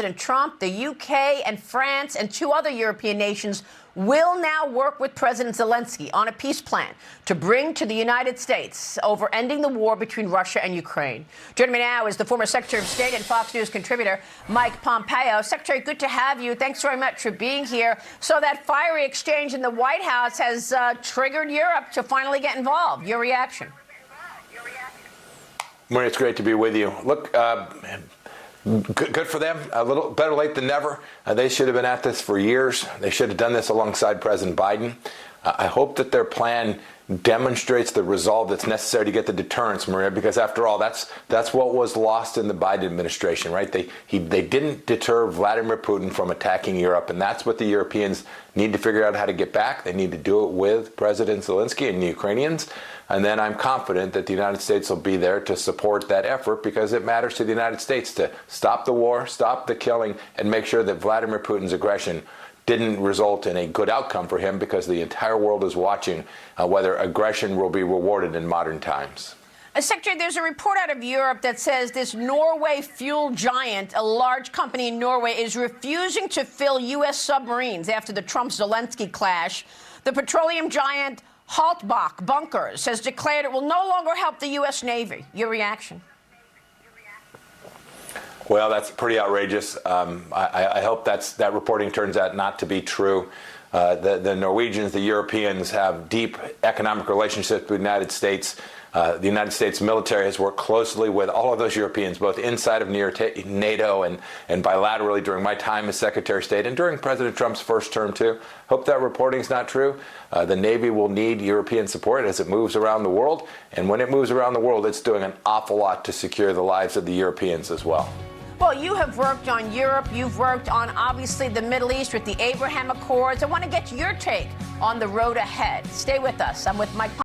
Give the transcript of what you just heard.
President Trump, the UK and France and 2 other European nations will now work with President Zelensky on a peace plan to bring to the United States over ending the war between Russia and Ukraine. Joining me now is the former Secretary of State and Fox News contributor, Mike Pompeo. Secretary, good to have you. Thanks very much for being here. So that fiery exchange in the White House has triggered Europe to finally get involved. Your reaction? Maria, it's great to be with you. Look, good for them. A little better late than never. They should have been at this for years. They should have done this alongside President Biden. I hope that their plan demonstrates the resolve that's necessary to get the deterrence, Maria, because after all, that's what was lost in the Biden administration, right? They didn't deter Vladimir Putin from attacking Europe, and that's what the Europeans need to figure out how to get back. They need to do it with President Zelensky and the Ukrainians. And then I'm confident that the United States will be there to support that effort because it matters to the United States to stop the war, stop the killing, and make sure that Vladimir Putin's aggression didn't result in a good outcome for him because the entire world is watching whether aggression will be rewarded in modern times. Secretary, there's a report out of Europe that says this Norway fuel giant, a large company in Norway, is refusing to fill U.S. submarines after the Trump-Zelensky clash. The petroleum giant Haltbach Bunkers has declared it will no longer help the U.S. Navy. Your reaction? Well, that's pretty outrageous. I hope that reporting turns out not to be true. The Norwegians, the Europeans have deep economic relationships with the United States. The United States military has worked closely with all of those Europeans, both inside of NATO and bilaterally during my time as Secretary of State and during President Trump's first term, too. Hope that reporting's not true. The Navy will need European support as it moves around the world. And when it moves around the world, it's doing an awful lot to secure the lives of the Europeans as well. Well, you have worked on Europe. You've worked on, obviously, the Middle East with the Abraham Accords. I want to get your take on the road ahead. Stay with us. I'm with Mike